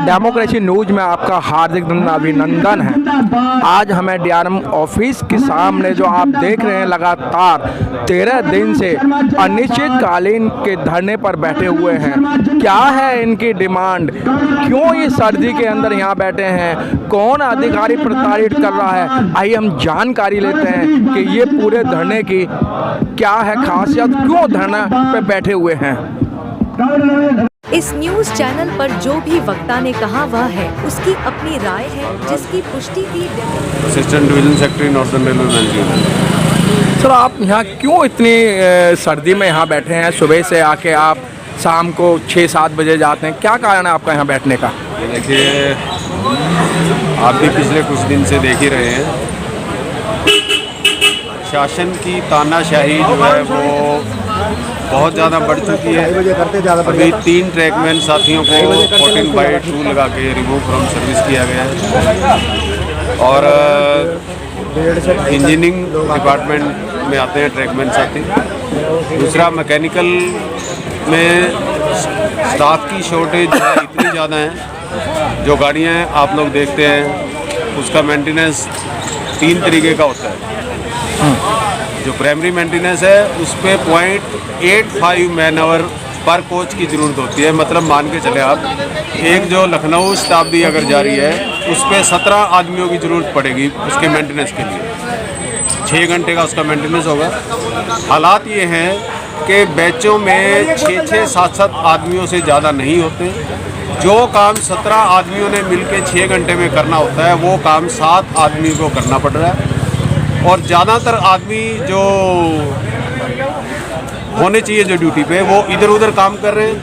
Democracy news में आपका हार्दिक अभिनंदन है। आज हमें डीआरएम ऑफिस के सामने जो आप देख रहे हैं लगातार 13 दिन से अनिश्चितकालीन के धरने पर बैठे हुए हैं। क्या है इनकी डिमांड, क्यों ये सर्दी के अंदर यहाँ बैठे हैं, कौन अधिकारी प्रताड़ित कर रहा है, आइए हम जानकारी लेते हैं कि ये पूरे धरने की क्या है खासियत, क्यों धरने पे बैठे हुए हैं। इस न्यूज चैनल पर जो भी वक्ता ने कहा वह है उसकी अपनी राय है, जिसकी पुष्टि भी assistant division secretary northern railway management. Sir, आप यहाँ क्यों इतनी सर्दी में यहाँ बैठे हैं? सुबह से आके आप शाम को 6-7 बजे जाते हैं, क्या कारण है आपका यहाँ बैठने का? देखिए, आप भी पिछले कुछ दिन से देख ही रहे हैं, शासन की तानाशाही जो है वो बहुत ज़्यादा बढ़ चुकी है। अभी 3 ट्रैकमैन साथियों को 14/2 लगा के रिमूव फ्रॉम सर्विस किया गया है और इंजीनियरिंग डिपार्टमेंट में आते हैं ट्रैकमैन साथी। दूसरा, मैकेनिकल में स्टाफ की शॉर्टेज इतनी ज़्यादा है, जो गाड़ियाँ आप लोग देखते हैं उसका मेंटेनेंस 3 तरीके का होता है। जो प्राइमरी मेंटेनेंस है उस पर 0.85 मैन आवर पर कोच की ज़रूरत होती है। मतलब मान के चले आप, एक जो लखनऊ शताब्दी अगर जा रही है उस पर 17 आदमियों की ज़रूरत पड़ेगी उसके मेंटेनेंस के लिए। 6 घंटे का उसका मेंटेनेंस होगा। हालात ये हैं कि बैचों में 6-6, 7-7 आदमियों से ज़्यादा नहीं होते। जो काम 17 आदमियों ने मिलकर 6 घंटे में करना होता है वो काम 7 आदमी को करना पड़ रहा है। और ज़्यादातर आदमी जो होने चाहिए जो ड्यूटी पे, वो इधर उधर काम कर रहे हैं।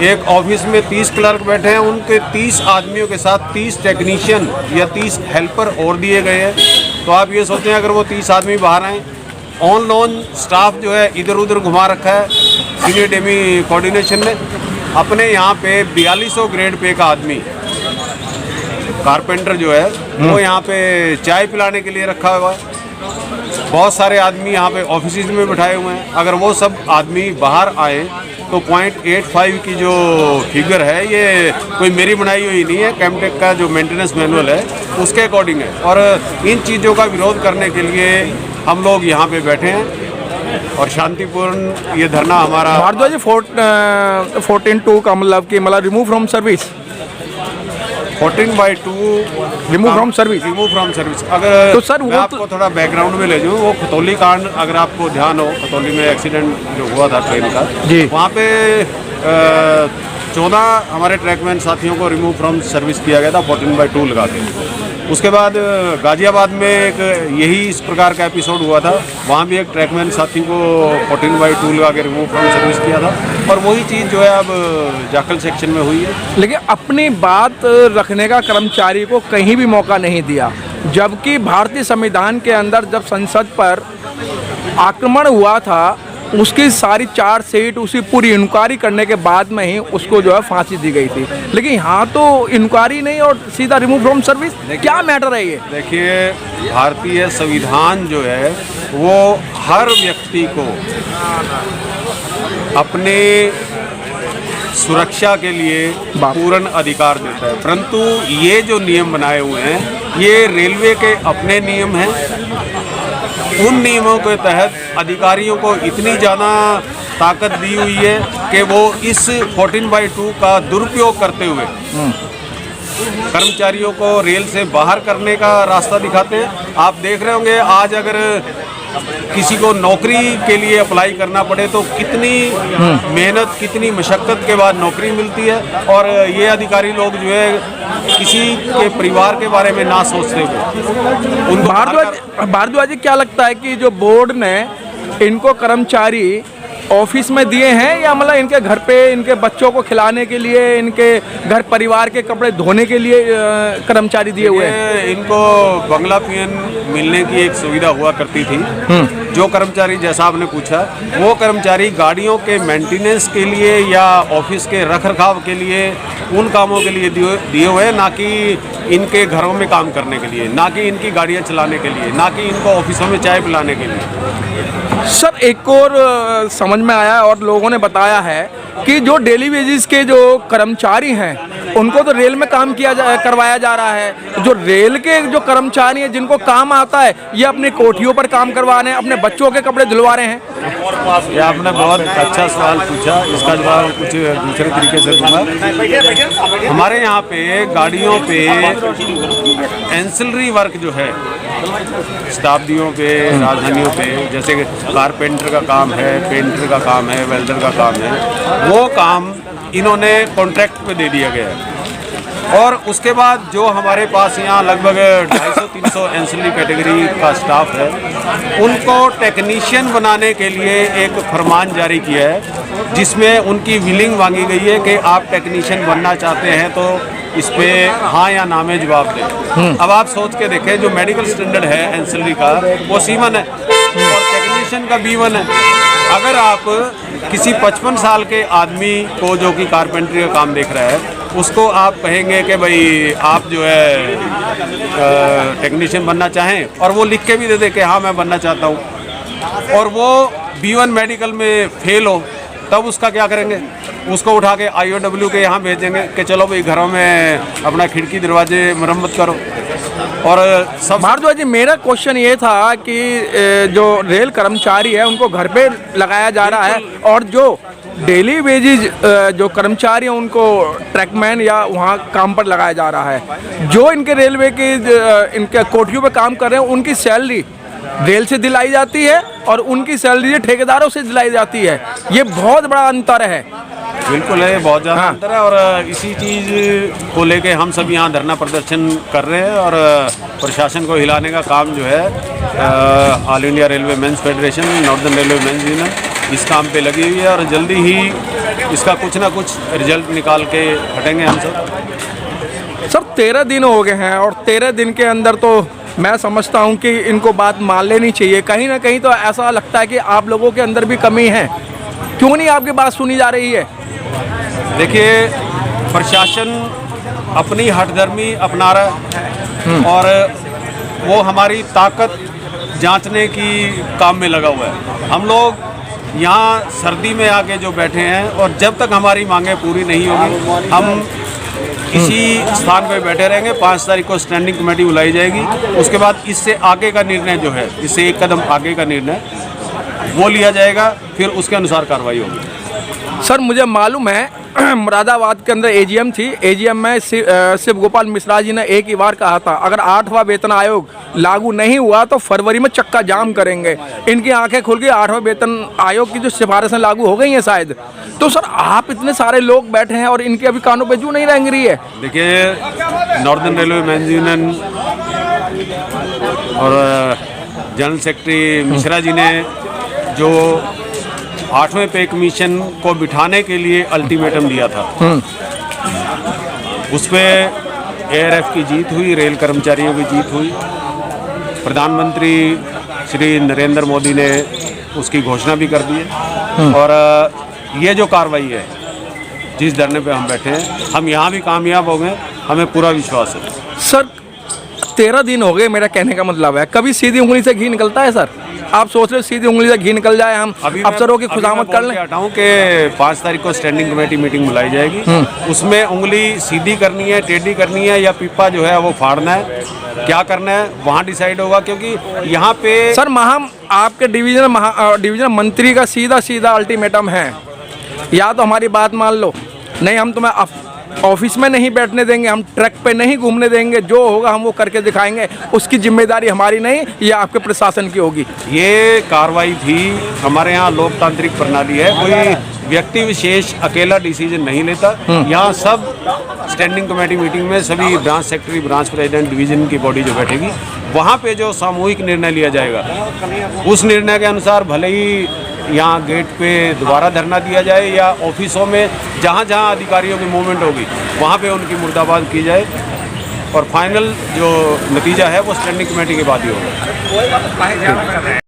एक ऑफिस में 30 क्लर्क बैठे हैं, उनके 30 आदमियों के साथ 30 टेक्नीशियन या 30 हेल्पर और दिए गए हैं। तो आप ये सोचते हैं अगर वो 30 आदमी बाहर आएँ, ऑन लोन स्टाफ जो है इधर उधर घुमा रखा है सीनियर डेमी कोऑर्डिनेशन ने। अपने यहाँ पे 4200 ग्रेड पे का आदमी कारपेंटर जो है वो यहाँ पे चाय पिलाने के लिए रखा हुआ है। बहुत सारे आदमी यहाँ पे ऑफिस में बिठाए हुए हैं। अगर वो सब आदमी बाहर आए तो 0.85 की जो फिगर है ये कोई मेरी बनाई हुई नहीं है, कैमटेक का जो मेंटेनेंस मैनुअल है उसके अकॉर्डिंग है। और इन चीज़ों का विरोध करने के लिए हम लोग यहाँ पे बैठे हैं और शांतिपूर्ण ये धरना हमारा। भारद्वाज जी, 14/2 का मतलब कि remove from service, 14/2 remove from service. अगर तो सर मैं आपको थोड़ा बैकग्राउंड में ले जाऊँ, वो खतौली कांड अगर आपको ध्यान हो, खतौली में एक्सीडेंट जो हुआ था ट्रेन का जी, वहाँ पे 14 हमारे ट्रैकमैन साथियों को रिमूव फ्रॉम सर्विस किया गया था 14/2 लगा के। उसके बाद गाजियाबाद में एक यही इस प्रकार का एपिसोड हुआ था, वहाँ भी एक ट्रैकमैन साथी को 14/2 लगा के रिमूव फ्रॉम सर्विस किया था। और वही चीज़ जो है अब जाखल सेक्शन में हुई है। लेकिन अपनी बात रखने का कर्मचारी को कहीं भी मौका नहीं दिया, जबकि भारतीय संविधान के अंदर जब संसद पर आक्रमण हुआ था उसकी सारी 4 सीट उसी पूरी इंक्वायरी करने के बाद में ही उसको जो है फांसी दी गई थी। लेकिन यहाँ तो इंक्वायरी नहीं और सीधा रिमूव फ्रॉम सर्विस, क्या मैटर है ये? देखिए, भारतीय संविधान जो है वो हर व्यक्ति को अपने सुरक्षा के लिए पूर्ण अधिकार देता है, परंतु ये जो नियम बनाए हुए हैं ये रेलवे के अपने नियम हैं। उन नियमों के तहत अधिकारियों को इतनी ज़्यादा ताकत दी हुई है कि वो इस 14/2 का दुरुपयोग करते हुए कर्मचारियों को रेल से बाहर करने का रास्ता दिखाते हैं। आप देख रहे होंगे आज अगर किसी को नौकरी के लिए अप्लाई करना पड़े तो कितनी मेहनत, कितनी मशक्क़त के बाद नौकरी मिलती है। और ये अधिकारी लोग जो है किसी के परिवार के बारे में ना सोचते हुए उनको। भारद्वाज जी, क्या लगता है कि जो बोर्ड ने इनको कर्मचारी ऑफिस में दिए हैं या मतलब इनके घर पे इनके बच्चों को खिलाने के लिए, इनके घर परिवार के कपड़े धोने के लिए कर्मचारी दिए हुए हैं? इनको बंगला पीएन मिलने की एक सुविधा हुआ करती थी। जो कर्मचारी, जैसा आपने पूछा, वो कर्मचारी गाड़ियों के मेंटेनेंस के लिए या ऑफिस के रखरखाव के लिए उन कामों के लिए दिए हुए, ना कि इनके घरों में काम करने के लिए, ना कि इनकी गाड़ियाँ चलाने के लिए, ना कि इनको ऑफिसों में चाय पिलाने के लिए। सर एक और समझ में आया और लोगों ने बताया है कि जो डेली वेजेस के जो कर्मचारी हैं उनको तो रेल में काम करवाया जा रहा है। जो रेल के जो कर्मचारी हैं जिनको काम आता है ये अपनी कोठियों पर काम करवा रहे हैं, अपने बच्चों के कपड़े धुलवा रहे हैं। ये आपने बहुत अच्छा सवाल पूछा, इसका जवाब कुछ दूसरे तरीके से दूंगा। हमारे यहाँ पे गाड़ियों पे एंसिलरी वर्क जो है शताब्दियों पे, राजधानियों पे, जैसे कारपेंटर का काम है, पेंटर का काम है, वेल्डर का काम है, वो काम इन्होंने कॉन्ट्रैक्ट पे दे दिया गया है। और उसके बाद जो हमारे पास यहाँ लगभग 250-300 एंसिलरी कैटेगरी का स्टाफ है, उनको टेक्नीशियन बनाने के लिए एक फरमान जारी किया है जिसमें उनकी विलिंग मांगी गई है कि आप टेक्नीशियन बनना चाहते हैं तो इस पे हाँ या ना में जवाब दें। अब आप सोच के देखें, जो मेडिकल स्टैंडर्ड है एंसिलरी का वो C1 है और टेक्नीशियन का B1 है। अगर आप किसी 55 साल के आदमी को जो कि कारपेंटरी का काम देख रहा है उसको आप कहेंगे कि भाई आप जो है टेक्नीशियन बनना चाहें और वो लिख के भी दे दे कि हाँ मैं बनना चाहता हूँ, और वो B1 मेडिकल में फेल हो, तब उसका क्या करेंगे? उसको उठा के IOW के यहाँ भेजेंगे कि चलो भाई घरों में अपना खिड़की दरवाजे मरम्मत करो। और सब भारद्वाज जी, मेरा क्वेश्चन ये था कि जो रेल कर्मचारी है उनको घर पे लगाया जा रहा है और जो डेली वेजेज जो कर्मचारी हैं उनको ट्रैकमैन या वहाँ काम पर लगाया जा रहा है। जो इनके रेलवे के इनके कोठियों पे काम कर रहे हैं उनकी सैलरी रेल से दिलाई जाती है और उनकी सैलरी ठेकेदारों से दिलाई जाती है। ये बहुत बड़ा अंतर है। बिल्कुल है, बहुत ज़्यादा अंतर है। और इसी चीज़ को लेके हम सब यहाँ धरना प्रदर्शन कर रहे हैं और प्रशासन को हिलाने का काम जो है All India Railway Men's Federation, Northern Railway Men's Union इस काम पे लगी हुई है और जल्दी ही इसका कुछ ना कुछ रिजल्ट निकाल के हटेंगे हम सब। सर 13 दिन हो गए हैं और 13 दिन के अंदर तो मैं समझता हूं कि इनको बात मान लेनी चाहिए। कहीं ना कहीं तो ऐसा लगता है कि आप लोगों के अंदर भी कमी है। क्यों नहीं आपकी बात सुनी जा रही है? देखिए, प्रशासन अपनी हठधर्मी अपना रहा है और वो हमारी ताकत जांचने की काम में लगा हुआ है। हम लोग यहाँ सर्दी में आके जो बैठे हैं और जब तक हमारी मांगें पूरी नहीं होगी हम इसी स्थान पे बैठे रहेंगे। 5 तारीख को स्टैंडिंग कमेटी बुलाई जाएगी। उसके बाद इससे आगे का निर्णय जो है, इससे एक कदम आगे का निर्णय वो लिया जाएगा, फिर उसके अनुसार कार्रवाई होगी। सर मुझे मालूम है मुरादाबाद के अंदर AGM थी। AGM में शिव गोपाल मिश्रा जी ने एक ही बार कहा था अगर 8वां वेतन आयोग लागू नहीं हुआ तो फरवरी में चक्का जाम करेंगे। इनकी आंखें खुल गई, 8वां वेतन आयोग की जो सिफारिशें लागू हो गई हैं शायद। तो सर आप इतने सारे लोग बैठे हैं और इनके अभी कानों पे जू नहीं रेंग रही है। देखिए, नॉर्दर्न रेलवे मेंस यूनियन और जनरल सेक्रेटरी मिश्रा जी ने जो 8वें पे कमीशन को बिठाने के लिए अल्टीमेटम दिया था, उस पर ARF की जीत हुई, रेल कर्मचारियों की जीत हुई। प्रधानमंत्री श्री नरेंद्र मोदी ने उसकी घोषणा भी कर दी है और ये जो कार्रवाई है, जिस धरने पे हम बैठे हैं, हम यहाँ भी कामयाब हो गए, हमें पूरा विश्वास है। सर 13 दिन हो गए, मेरा कहने का मतलब है कभी सीधी उंगली से घी निकलता है? सर आप सोच रहे हो सीधी उंगली से घी निकल जाए, हम अफसरों की खुदामत कर लें? हटाऊँ कि 5 तारीख को स्टैंडिंग कमेटी मीटिंग बुलाई जाएगी, उसमें उंगली सीधी करनी है, टेढ़ी करनी है या पिप्पा जो है वो फाड़ना है, क्या करना है वहाँ डिसाइड होगा। क्योंकि यहाँ पे सर आपके डिवीजन मंत्री का सीधा अल्टीमेटम है, या तो हमारी बात मान लो, नहीं हम तुम्हें ऑफिस में नहीं बैठने देंगे, हम ट्रक पे नहीं घूमने देंगे, जो होगा हम वो करके दिखाएंगे। उसकी जिम्मेदारी हमारी नहीं, ये आपके प्रशासन की होगी। ये कार्रवाई भी हमारे यहाँ लोकतांत्रिक प्रणाली है, कोई व्यक्ति विशेष अकेला डिसीजन नहीं लेता। यहाँ सब स्टैंडिंग कमेटी मीटिंग में सभी branch secretary, branch president, division की बॉडी जो बैठेगी, वहाँ पे जो सामूहिक निर्णय लिया जाएगा उस निर्णय के अनुसार भले ही यहाँ गेट पे दोबारा धरना दिया जाए या ऑफिसों में जहाँ जहाँ अधिकारियों की मूवमेंट होगी वहाँ पे उनकी मुर्दाबाद की जाए और फाइनल जो नतीजा है वो स्टैंडिंग कमेटी के बाद ही होगा।